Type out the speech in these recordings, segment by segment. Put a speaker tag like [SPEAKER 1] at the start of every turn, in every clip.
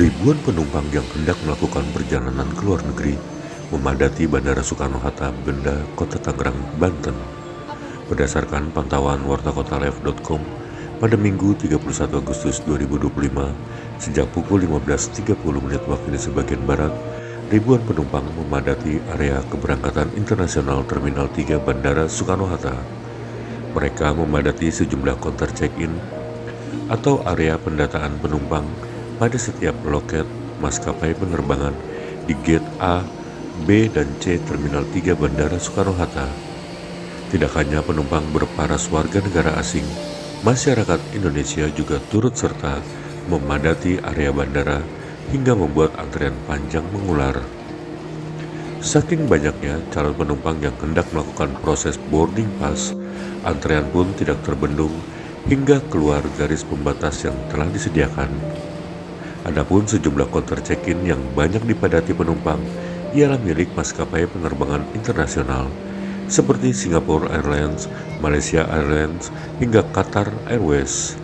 [SPEAKER 1] Ribuan penumpang yang hendak melakukan perjalanan ke luar negeri memadati Bandara Soekarno-Hatta, Benda, Kota Tangerang, Banten. Berdasarkan pantauan wartakotalive.com, pada Minggu 31 Agustus 2025, sejak pukul 15.30 waktu Indonesia bagian Barat, ribuan penumpang memadati area keberangkatan internasional Terminal 3 Bandara Soekarno-Hatta. Mereka memadati sejumlah counter check-in atau area pendataan penumpang pada setiap loket maskapai penerbangan di gate A, B, dan C Terminal 3 Bandara Soekarno-Hatta. Tidak hanya penumpang berparas warga negara asing, masyarakat Indonesia juga turut serta memadati area bandara hingga membuat antrean panjang mengular. Saking banyaknya calon penumpang yang hendak melakukan proses boarding pass, antrean pun tidak terbendung hingga keluar garis pembatas yang telah disediakan. Adapun sejumlah counter check-in yang banyak dipadati penumpang ialah milik maskapai penerbangan internasional seperti Singapore Airlines, Malaysia Airlines, hingga Qatar Airways.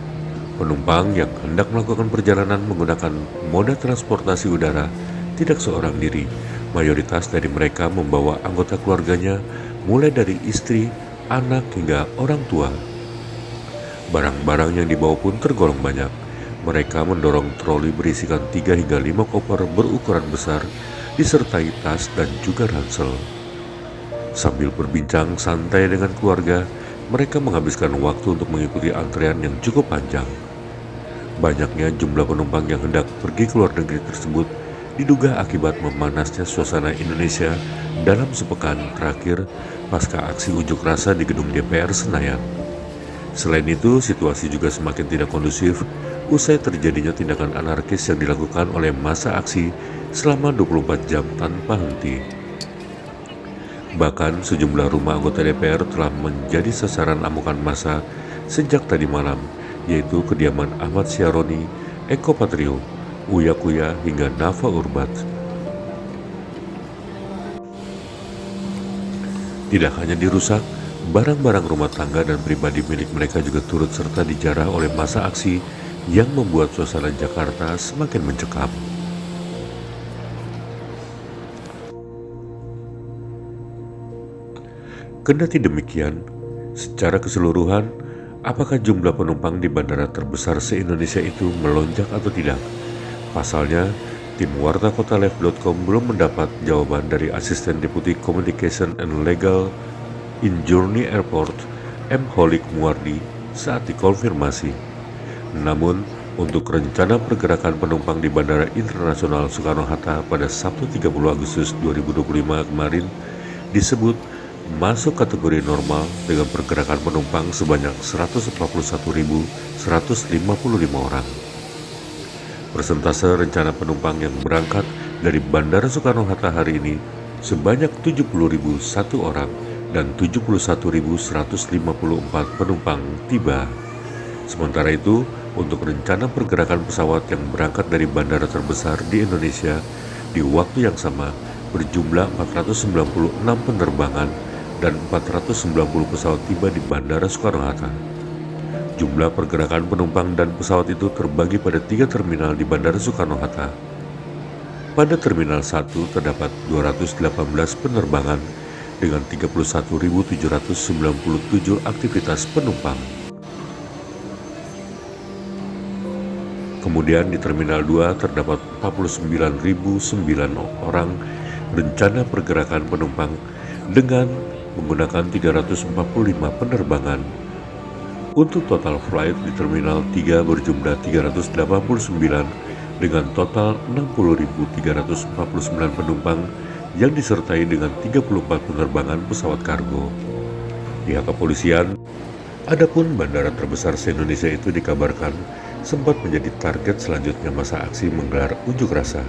[SPEAKER 1] Penumpang yang hendak melakukan perjalanan menggunakan moda transportasi udara tidak seorang diri. Mayoritas dari mereka membawa anggota keluarganya, mulai dari istri, anak, hingga orang tua. Barang-barang yang dibawa pun tergolong banyak. Mereka mendorong troli berisikan 3 hingga 5 koper berukuran besar, disertai tas dan juga ransel. Sambil berbincang santai dengan keluarga, mereka menghabiskan waktu untuk mengikuti antrean yang cukup panjang. Banyaknya jumlah penumpang yang hendak pergi ke luar negeri tersebut diduga akibat memanasnya suasana Indonesia dalam sepekan terakhir pasca aksi unjuk rasa di gedung DPR Senayan. Selain itu, situasi juga semakin tidak kondusif usai terjadinya tindakan anarkis yang dilakukan oleh massa aksi selama 24 jam tanpa henti. Bahkan sejumlah rumah anggota DPR telah menjadi sasaran amukan massa sejak tadi malam, yaitu kediaman Ahmad Syaroni, Eko Patrio, Uya Kuya, hingga Nafa Urbat. Tidak hanya dirusak, barang-barang rumah tangga dan pribadi milik mereka juga turut serta dijarah oleh massa aksi yang membuat suasana Jakarta semakin mencekam. Kendati demikian, secara keseluruhan, apakah jumlah penumpang di bandara terbesar se-Indonesia itu melonjak atau tidak? Pasalnya, tim wartakotalive.com belum mendapat jawaban dari Asisten Deputi Communication and Legal in Journey Airport, M. Holik Muardi, saat dikonfirmasi. Namun, untuk rencana pergerakan penumpang di Bandara Internasional Soekarno-Hatta pada Sabtu 30 Agustus 2025 kemarin disebut masuk kategori normal dengan pergerakan penumpang sebanyak 141.155 orang. Persentase rencana penumpang yang berangkat dari Bandara Soekarno-Hatta hari ini sebanyak 70.001 orang dan 71.154 penumpang tiba. Sementara itu, untuk rencana pergerakan pesawat yang berangkat dari bandara terbesar di Indonesia di waktu yang sama berjumlah 496 penerbangan dan 490 pesawat tiba di Bandara Soekarno-Hatta. Jumlah pergerakan penumpang dan pesawat itu terbagi pada 3 terminal di Bandara Soekarno-Hatta. Pada Terminal 1 terdapat 218 penerbangan dengan 31.797 aktivitas penumpang. Kemudian di Terminal 2 terdapat 49.009 orang rencana pergerakan penumpang dengan menggunakan 345 penerbangan. Untuk total flight di Terminal 3 berjumlah 389 dengan total 60.349 penumpang yang disertai dengan 34 penerbangan pesawat kargo. Pihak kepolisian, adapun bandara terbesar se-Indonesia itu dikabarkan sempat menjadi target selanjutnya massa aksi menggelar unjuk rasa.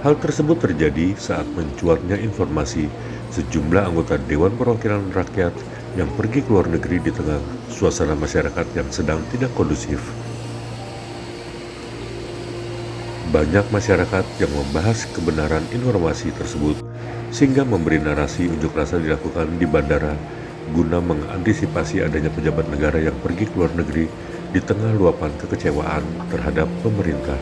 [SPEAKER 1] Hal tersebut terjadi saat mencuatnya informasi sejumlah anggota Dewan Perwakilan Rakyat yang pergi ke luar negeri di tengah suasana masyarakat yang sedang tidak kondusif. Banyak masyarakat yang membahas kebenaran informasi tersebut sehingga memberi narasi unjuk rasa dilakukan di bandara guna mengantisipasi adanya pejabat negara yang pergi ke luar negeri di tengah luapan kekecewaan terhadap pemerintah.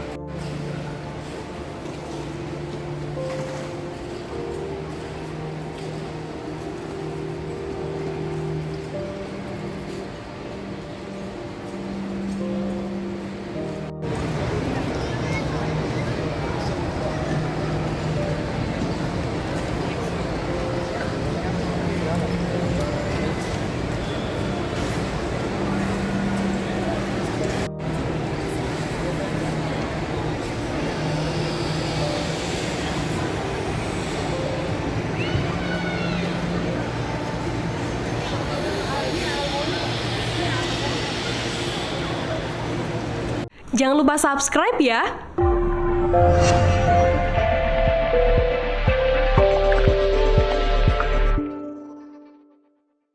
[SPEAKER 2] Jangan lupa subscribe ya.